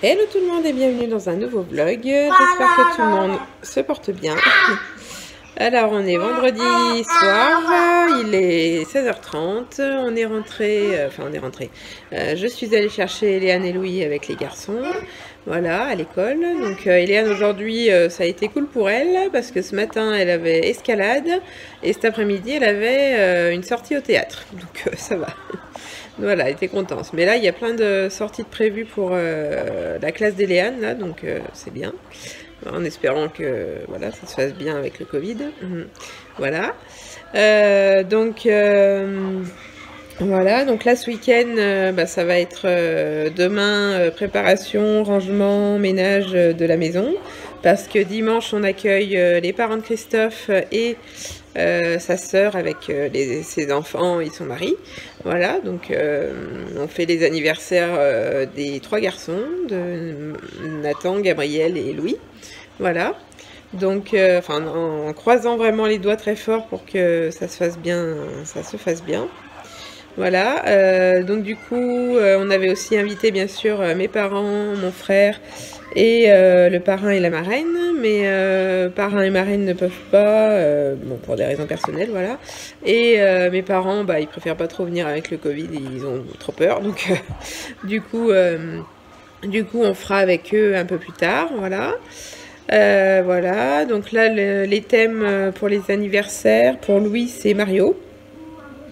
Hello tout le monde et bienvenue dans un nouveau vlog. J'espère que tout le monde se porte bien. Alors on est vendredi soir, il est 16h30, on est rentré, je suis allée chercher Léane et Louis avec les garçons, voilà, à l'école. Donc Léane aujourd'hui ça a été cool pour elle parce que ce matin elle avait escalade et cet après-midi elle avait une sortie au théâtre, donc ça va. Voilà, elle était contente. Mais là, il y a plein de sorties de prévues pour la classe des Léane, là, donc c'est bien. En espérant que voilà, ça se fasse bien avec le Covid. Voilà. Voilà, donc là, ce week-end, ça va être demain, préparation, rangement, ménage de la maison. Parce que dimanche, on accueille les parents de Christophe et sa sœur avec ses enfants et son mari. Voilà, donc on fait les anniversaires des 3 garçons, de Nathan, Gabriel et Louis. Voilà, donc en croisant vraiment les doigts très fort pour que ça se fasse bien, Voilà, donc du coup, on avait aussi invité bien sûr mes parents, mon frère et le parrain et la marraine, mais parrain et marraine ne peuvent pas, bon, pour des raisons personnelles, voilà. Et mes parents, ils préfèrent pas trop venir avec le Covid, ils ont trop peur, donc du coup, on fera avec eux un peu plus tard, voilà. Voilà, donc là, les thèmes pour les anniversaires, pour Louis, c'est Mario.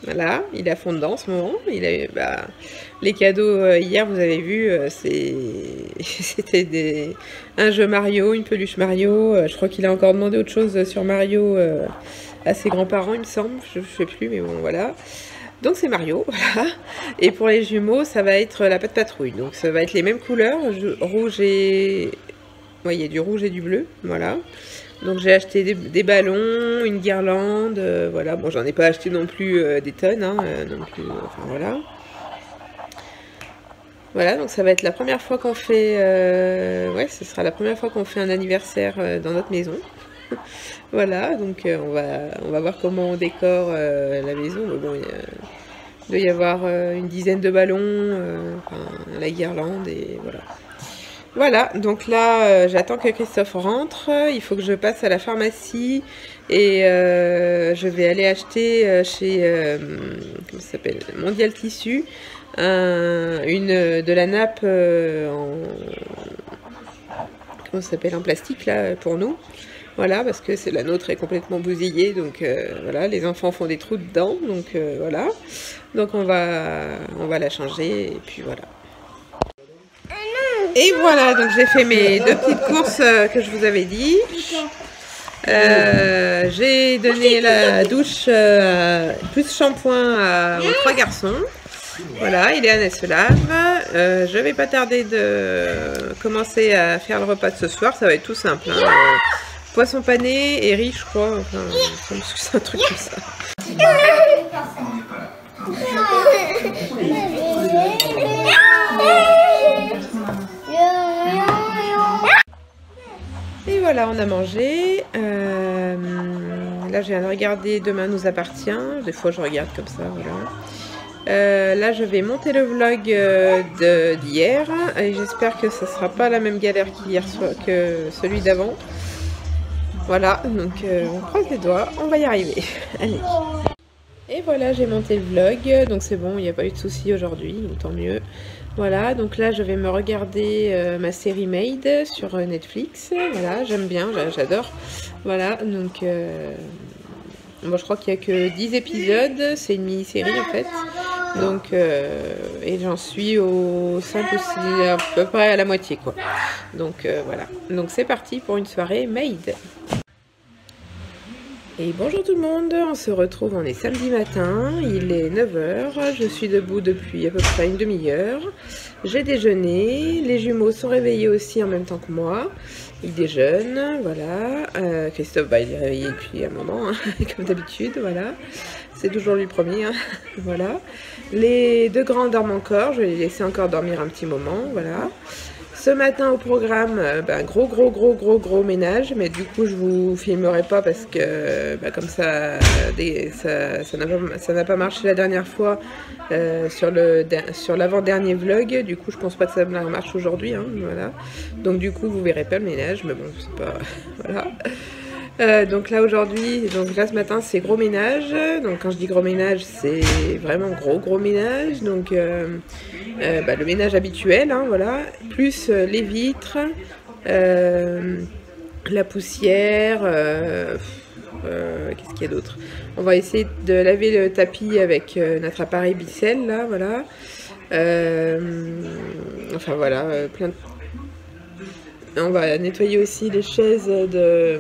Voilà, il est à fond dedans en ce moment. Il a, les cadeaux hier, vous avez vu, c'était un jeu Mario, une peluche Mario. Je crois qu'il a encore demandé autre chose sur Mario à ses grands-parents, il me semble. Je ne sais plus, mais bon, voilà. Donc c'est Mario, voilà. Et pour les jumeaux, ça va être la Patte Patrouille. Donc ça va être les mêmes couleurs, rouge et... Ouais, il y a du rouge et du bleu, voilà. Donc j'ai acheté des ballons, une guirlande, voilà. Bon, j'en ai pas acheté non plus des tonnes, hein, non plus, enfin voilà. Voilà, donc ça va être la première fois qu'on fait, ouais, ce sera la première fois qu'on fait un anniversaire dans notre maison. Voilà, donc on va voir comment on décore la maison. Mais bon, il doit y avoir une dizaine de ballons, la guirlande et voilà. Voilà, donc là, j'attends que Christophe rentre. Il faut que je passe à la pharmacie et je vais aller acheter chez comment ça s'appelle, Mondial Tissu, de la nappe comment ça s'appelle, en plastique là pour nous. Voilà, parce que la nôtre est complètement bousillée, donc voilà, les enfants font des trous dedans, donc voilà. Donc on va la changer et puis voilà. Et voilà, donc j'ai fait mes 2 petites courses que je vous avais dit. J'ai donné la douche plus shampoing aux 3 garçons. Voilà, Léane se lave. Je vais pas tarder de commencer à faire le repas de ce soir. Ça va être tout simple. Hein. Poisson pané et riz, je crois. Enfin, c'est un truc comme ça. Et voilà, on a mangé. Là, je viens de regarder Demain nous appartient. Des fois, je regarde comme ça, voilà. Là, je vais monter le vlog d'hier. Et j'espère que ce ne sera pas la même galère qu'hier soir, que celui d'avant. Voilà, donc on croise les doigts, on va y arriver. Allez. Et voilà, j'ai monté le vlog, donc c'est bon, il n'y a pas eu de soucis aujourd'hui, donc tant mieux. Voilà, donc là je vais me regarder ma série Made sur Netflix. Voilà, j'aime bien, j'adore. Voilà, donc moi je crois qu'il n'y a que 10 épisodes, c'est une mini-série en fait. Donc, et j'en suis au 5 ou 6, à peu près à la moitié quoi. Donc voilà, donc c'est parti pour une soirée Made. Et bonjour tout le monde, on se retrouve, on est samedi matin, il est 9h, je suis debout depuis à peu près une demi-heure. J'ai déjeuné, les jumeaux sont réveillés aussi en même temps que moi, ils déjeunent, voilà. Christophe, il est réveillé depuis un moment, hein, comme d'habitude, voilà. C'est toujours lui le premier, hein, voilà. Les 2 grands dorment encore, je vais les laisser encore dormir un petit moment, voilà. Ce matin au programme, gros ménage, mais du coup je vous filmerai pas parce que comme ça, ça n'a pas marché la dernière fois sur l'avant-dernier vlog. Du coup je pense pas que ça marche aujourd'hui, hein, voilà. Donc du coup vous verrez pas le ménage, mais bon c'est pas voilà. Donc là aujourd'hui, ce matin c'est gros ménage. Donc quand je dis gros ménage, c'est vraiment gros ménage. Donc le ménage habituel, hein, voilà, plus les vitres, la poussière, qu'est-ce qu'il y a d'autre? On va essayer de laver le tapis avec notre appareil Bicelle, là, voilà. Enfin voilà, plein de... On va nettoyer aussi les chaises de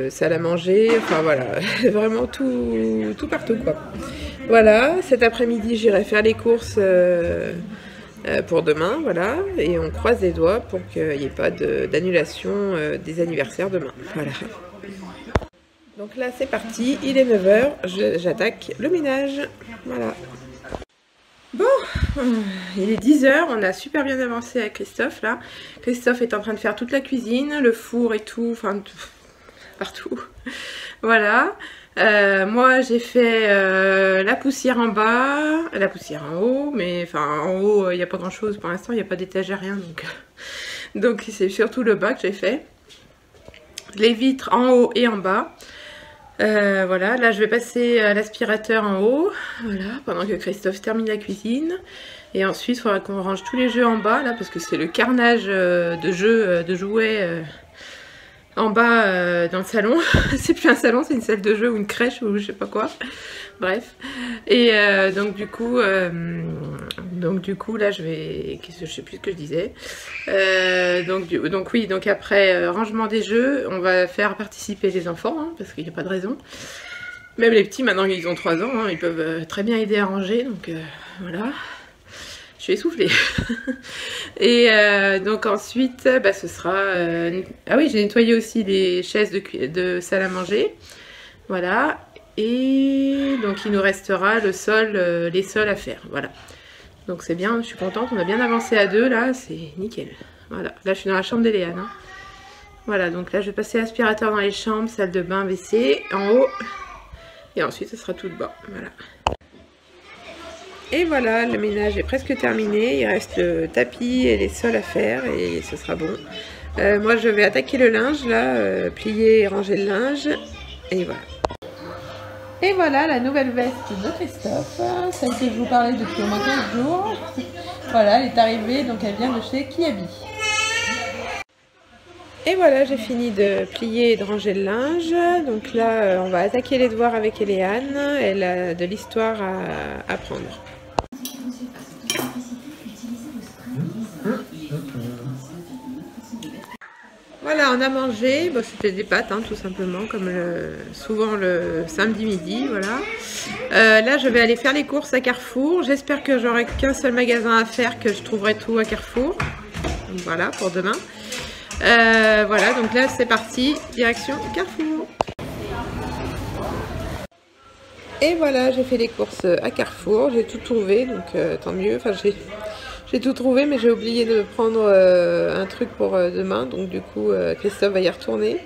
salle à manger, enfin voilà, vraiment tout partout quoi. Voilà, cet après-midi j'irai faire les courses pour demain, voilà, et on croise les doigts pour qu'il n'y ait pas d'annulation des anniversaires demain, voilà. Donc là c'est parti, il est 9 h, j'attaque le ménage, voilà. Bon, il est 10 h, on a super bien avancé avec Christophe là. Christophe est en train de faire toute la cuisine, le four et tout, enfin partout. Voilà. Moi j'ai fait la poussière en bas, la poussière en haut, mais enfin en haut il n'y a pas grand chose pour l'instant, il n'y a pas d'étagère, rien, donc c'est surtout le bas que j'ai fait. Les vitres en haut et en bas. Voilà, là je vais passer à l'aspirateur en haut, voilà, pendant que Christophe termine la cuisine. Et ensuite il faudra qu'on range tous les jeux en bas là, parce que c'est le carnage de jeux, de jouets en bas dans le salon. C'est plus un salon, c'est une salle de jeu ou une crèche ou je sais pas quoi. Bref. Et donc du coup là je vais... Je sais plus ce que je disais. Donc après rangement des jeux, on va faire participer les enfants, hein, parce qu'il n'y a pas de raison. Même les petits, maintenant qu'ils ont 3 ans, hein, ils peuvent très bien aider à ranger, donc voilà. Je suis essoufflée. Et donc ensuite, ce sera... Ah oui, j'ai nettoyé aussi les chaises de salle à manger. Voilà. Et donc il nous restera le sol, les sols à faire. Voilà. Donc c'est bien, je suis contente. On a bien avancé à 2 là, c'est nickel. Voilà. Là je suis dans la chambre d'Eléane. Hein. Voilà, donc là je vais passer l'aspirateur dans les chambres, salle de bain, WC, en haut. Et ensuite ce sera tout le bas. Voilà. Et voilà, le ménage est presque terminé, il reste le tapis et les sols à faire et ce sera bon. Moi je vais attaquer le linge là, plier et ranger le linge, et voilà. Et voilà la nouvelle veste de Christophe, celle que je vous parlais depuis au moins 15 jours. Voilà, elle est arrivée, donc elle vient de chez Kiabi. Et voilà, j'ai fini de plier et de ranger le linge. Donc là, on va attaquer les devoirs avec Eléane, elle a de l'histoire à apprendre. Voilà, on a mangé, bon, c'était des pâtes, hein, tout simplement, comme souvent le samedi midi, voilà. Là, je vais aller faire les courses à Carrefour. J'espère que j'aurai qu'un seul magasin à faire, que je trouverai tout à Carrefour. Donc, voilà, pour demain. Voilà, donc là, c'est parti, direction Carrefour. Et voilà, j'ai fait les courses à Carrefour, j'ai tout trouvé, donc tant mieux. Enfin, j'ai tout trouvé, mais j'ai oublié de prendre un truc pour demain, donc du coup Christophe va y retourner.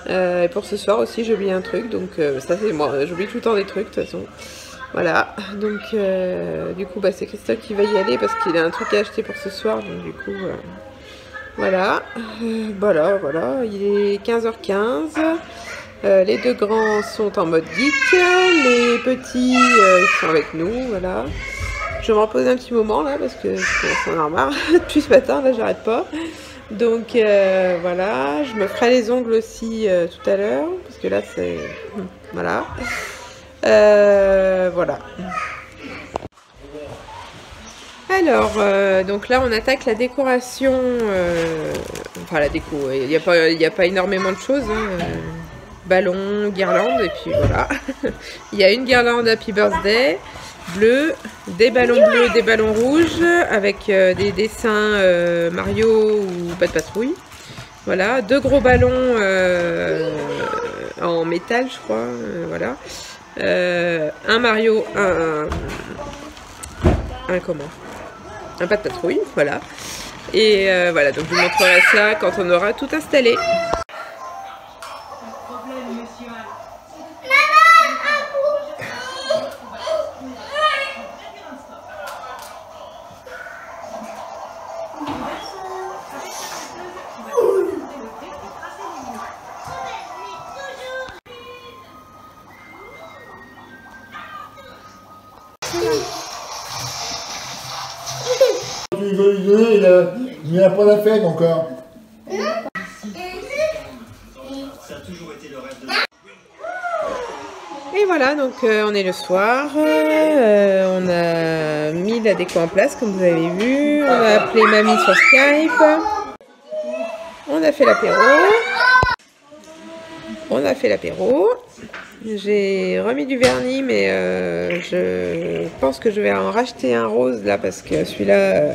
Et pour ce soir aussi j'ai oublié un truc, donc ça c'est moi, j'oublie tout le temps des trucs de toute façon. Voilà, donc du coup c'est Christophe qui va y aller parce qu'il a un truc à acheter pour ce soir, donc du coup voilà, voilà, il est 15 h 15. Les 2 grands sont en mode geek, les petits ils sont avec nous, voilà. Je vais me reposer un petit moment là parce que je commence à en avoir marre depuis ce matin, là j'arrête pas. Donc voilà, je me ferai les ongles aussi tout à l'heure parce que là c'est... Voilà. Voilà. Alors, donc là on attaque la décoration, enfin la déco, il n'y a pas énormément de choses, hein. Ballon, guirlande et puis voilà. Il y a une guirlande Happy Birthday bleu, des ballons bleus, des ballons rouges avec des dessins Mario ou Pas de Patrouille. Voilà, 2 gros ballons en métal je crois, voilà. Un Mario, un comment? un pas de patrouille, voilà. Et voilà, donc je vous montrerai ça quand on aura tout installé. Il n'y a pas la fête encore. Et voilà, donc on est le soir, on a mis la déco en place comme vous avez vu, on a appelé mamie sur Skype, on a fait l'apéro, j'ai remis du vernis mais je pense que je vais en racheter un rose là parce que celui-là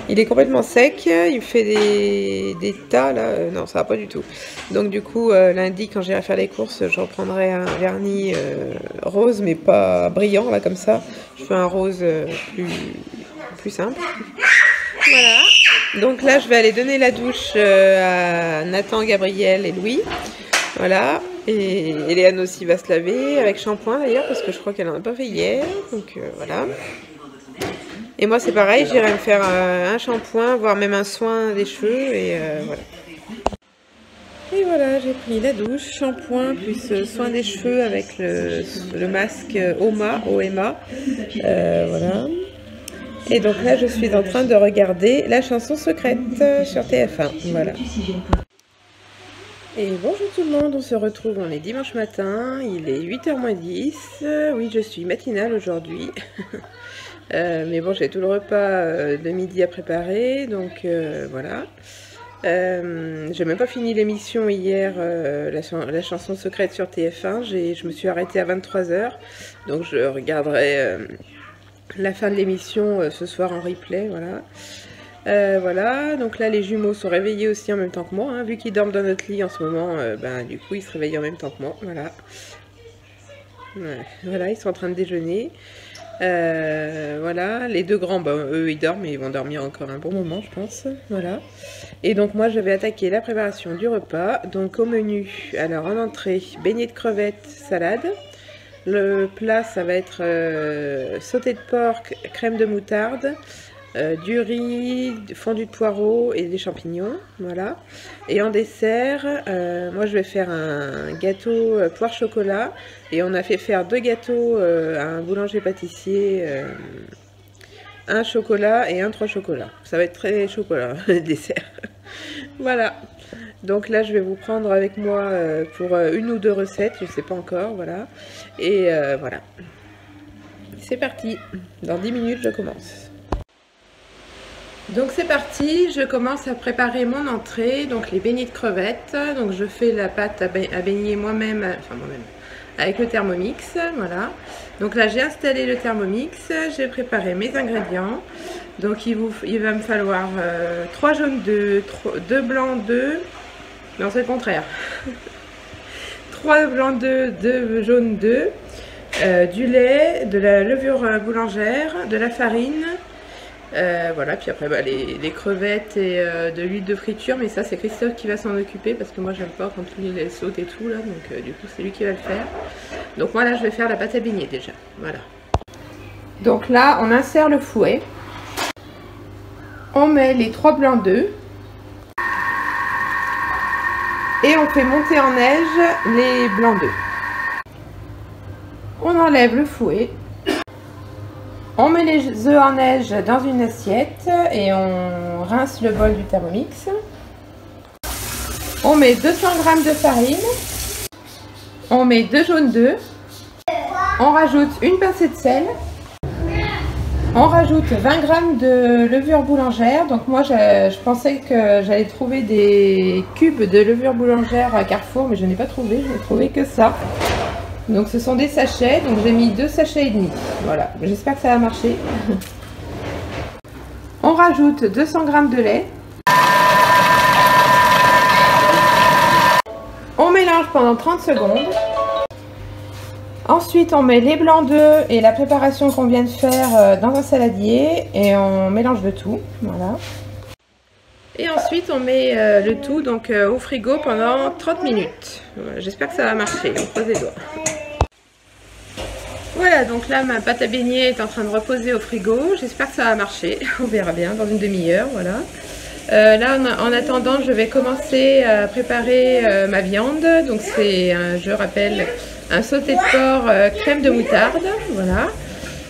il est complètement sec, il fait des tas là, non ça va pas du tout. Donc du coup lundi quand j'irai faire les courses je reprendrai un vernis rose mais pas brillant là comme ça, je fais un rose plus simple. Voilà, donc là je vais aller donner la douche à Nathan, Gabriel et Louis. Voilà, et Léane aussi va se laver avec shampoing d'ailleurs parce que je crois qu'elle en a pas fait hier, donc voilà. Et moi c'est pareil, j'irai me faire un shampoing, voire même un soin des cheveux et voilà. Et voilà, j'ai pris la douche, shampoing plus soin des cheveux avec le masque OMA, voilà. Et donc là je suis en train de regarder La chanson secrète sur TF1, voilà. Et bonjour tout le monde, on se retrouve, on est dimanche matin, il est 8h moins 10, oui je suis matinale aujourd'hui, mais bon j'ai tout le repas de midi à préparer, donc voilà. J'ai même pas fini l'émission hier, la chanson secrète sur TF1, je me suis arrêtée à 23h, donc je regarderai la fin de l'émission ce soir en replay, voilà. Voilà, donc là les jumeaux sont réveillés aussi en même temps que moi, hein. Vu qu'ils dorment dans notre lit en ce moment, ben, du coup ils se réveillent en même temps que moi, voilà. Ouais, voilà, ils sont en train de déjeuner. Voilà, les deux grands, ben, eux ils dorment, mais ils vont dormir encore un bon moment je pense, voilà. Et donc moi je vais attaquer la préparation du repas, donc au menu, alors en entrée, beignets de crevettes, salade. Le plat ça va être sauté de porc, crème de moutarde. Du riz, fondu de poireaux et des champignons, voilà. Et en dessert, moi je vais faire un gâteau poire chocolat et on a fait faire 2 gâteaux à un boulanger pâtissier, un chocolat et un 3 chocolats. Ça va être très chocolat le dessert. Voilà. Donc là je vais vous prendre avec moi pour une ou deux recettes, je sais pas encore, voilà. Et voilà. C'est parti. Dans 10 minutes je commence. Donc c'est parti, je commence à préparer mon entrée, donc les beignets de crevettes. Donc je fais la pâte à baigner moi-même, enfin moi-même, avec le Thermomix, voilà. Donc là j'ai installé le Thermomix, j'ai préparé mes ingrédients. Donc il va me falloir 3 jaunes d'œufs, 2 blancs d'œufs, non c'est le contraire. 3 blancs d'œufs, 2 jaunes d'œufs, du lait, de la levure boulangère, de la farine. Voilà, puis après bah, les crevettes et de l'huile de friture, mais ça c'est Christophe qui va s'en occuper parce que moi j'aime pas quand il saute et tout là, donc du coup c'est lui qui va le faire. Donc moi là je vais faire la pâte à baigner déjà, voilà. Donc là on insère le fouet, on met les 3 blancs d'œufs et on fait monter en neige les blancs d'œufs. On enlève le fouet. On met les œufs en neige dans une assiette et on rince le bol du Thermomix. On met 200 g de farine. On met 2 jaunes d'œufs. On rajoute une pincée de sel. On rajoute 20 g de levure boulangère. Donc moi je pensais que j'allais trouver des cubes de levure boulangère à Carrefour, mais je n'ai pas trouvé, je n'ai trouvé que ça. Donc ce sont des sachets, donc j'ai mis 2 sachets et demi. Voilà, j'espère que ça va marcher. On rajoute 200 g de lait. On mélange pendant 30 secondes. Ensuite, on met les blancs d'œufs et la préparation qu'on vient de faire dans un saladier et on mélange le tout. Voilà. Et ensuite, on met le tout donc, au frigo pendant 30 minutes. Voilà, j'espère que ça va marcher. On croise les doigts. Voilà, donc là, ma pâte à beignets est en train de reposer au frigo. J'espère que ça va marcher. On verra bien dans une demi-heure. Voilà. Là, en attendant, je vais commencer à préparer ma viande. Donc, c'est, je rappelle, un sauté de porc crème de moutarde. Voilà.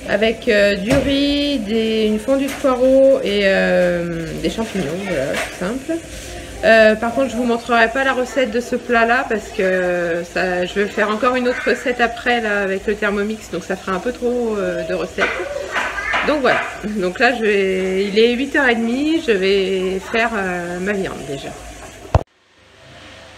Avec du riz, une fondue de poireaux et des champignons. Voilà, tout simple. Par contre, je vous montrerai pas la recette de ce plat là parce que je vais faire encore une autre recette après là avec le Thermomix, donc ça fera un peu trop de recettes. Donc voilà, donc là il est 8h30, je vais faire ma viande déjà.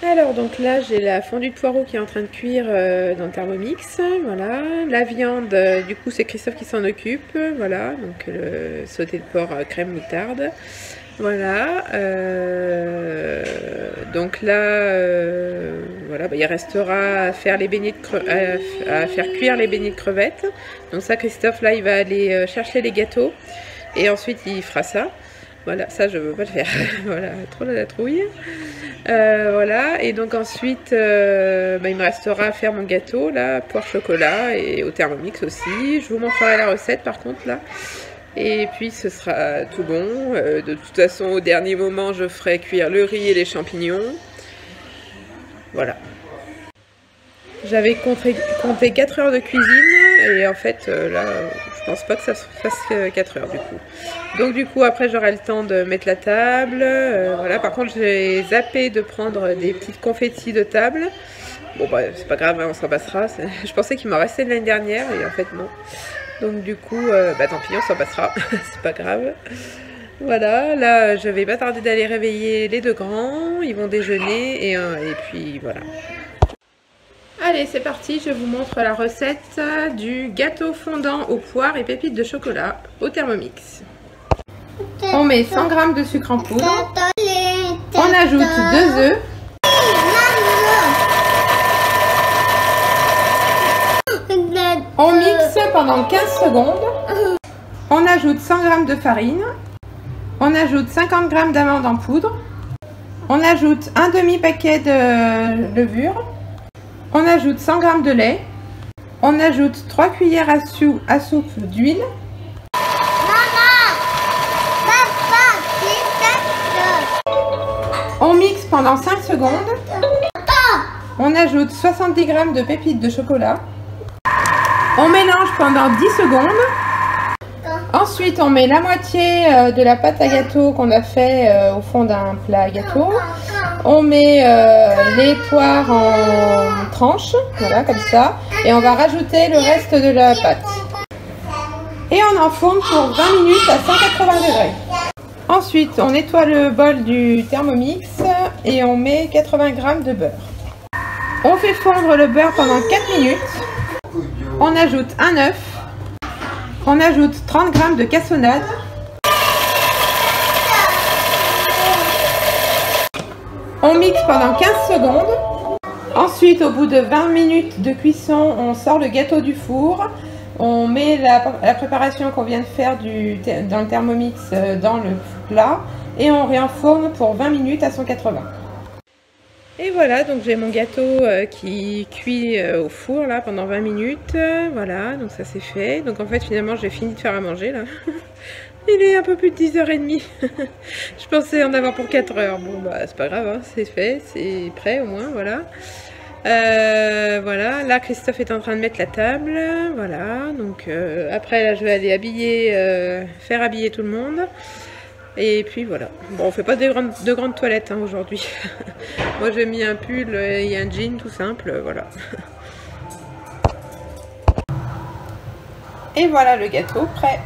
Alors donc là j'ai la fondue de poireaux qui est en train de cuire dans le Thermomix, voilà. La viande, du coup c'est Christophe qui s'en occupe, voilà, donc le sauté de porc crème moutarde. Voilà, donc là, voilà, il restera à faire les beignets à faire cuire les beignets de crevettes. Donc ça, Christophe, là, il va aller chercher les gâteaux et ensuite il fera ça. Voilà, ça je veux pas le faire. Voilà, trop la trouille. Voilà, et donc ensuite, il me restera à faire mon gâteau, là, poire chocolat et au Thermomix aussi. Je vous montrerai la recette par contre là. Et puis ce sera tout bon. De toute façon, au dernier moment, je ferai cuire le riz et les champignons. Voilà. J'avais compté 4 heures de cuisine et en fait, là, je pense pas que ça se fasse 4 heures du coup. Donc du coup, après, j'aurai le temps de mettre la table. Voilà. Par contre, j'ai zappé de prendre des petites confettis de table. Bon, bah, c'est pas grave, hein, on s'en passera. Je pensais qu'il m'en restait de l'année dernière et en fait, non. Donc du coup, tant pis, on s'en passera, c'est pas grave. Voilà, là je vais pas tarder d'aller réveiller les deux grands, ils vont déjeuner et puis voilà. Allez, c'est parti, je vous montre la recette du gâteau fondant aux poires et pépites de chocolat au Thermomix. On met 100 g de sucre en poudre, on ajoute 2 œufs. On mixe pendant 15 secondes. On ajoute 100 g de farine. On ajoute 50 g d'amandes en poudre. On ajoute un demi-paquet de levure. On ajoute 100 g de lait. On ajoute 3 cuillères à soupe d'huile. On mixe pendant 5 secondes. On ajoute 70 g de pépites de chocolat. On mélange pendant 10 secondes. Ensuite, on met la moitié de la pâte à gâteau qu'on a fait au fond d'un plat à gâteau. On met les poires en tranches, voilà, comme ça. Et on va rajouter le reste de la pâte. Et on enfourne pour 20 minutes à 180 degrés. Ensuite, on nettoie le bol du Thermomix et on met 80 g de beurre. On fait fondre le beurre pendant 4 minutes. On ajoute un œuf, on ajoute 30 g de cassonade, on mixe pendant 15 secondes. Ensuite, au bout de 20 minutes de cuisson, on sort le gâteau du four, on met la préparation qu'on vient de faire dans le Thermomix dans le plat et on réenfourne pour 20 minutes à 180. Et voilà, donc j'ai mon gâteau qui cuit au four là pendant 20 minutes. Voilà, donc ça c'est fait. Donc en fait finalement j'ai fini de faire à manger là. Il est un peu plus de 10h30. Je pensais en avoir pour 4 heures. Bon bah c'est pas grave, hein, c'est fait, c'est prêt au moins, voilà. Voilà, là Christophe est en train de mettre la table. Voilà, donc après là je vais aller faire habiller tout le monde. Et puis voilà. Bon, on fait pas de grandes toilettes hein, aujourd'hui. Moi j'ai mis un pull et un jean tout simple, voilà. Et voilà le gâteau prêt.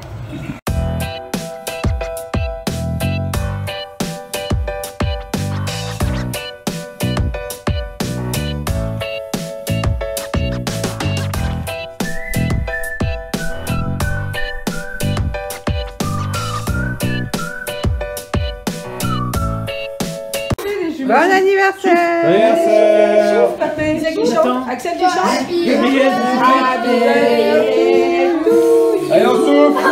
Bon anniversaire! anniversaire. Anniversaire. C'est qui chante? Axel, tu chantes? Allez, on souffle.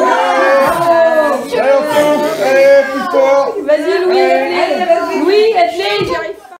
Allez, on souffle. Allez, plus fort. Vas-y, Louis. Louis, aide-les.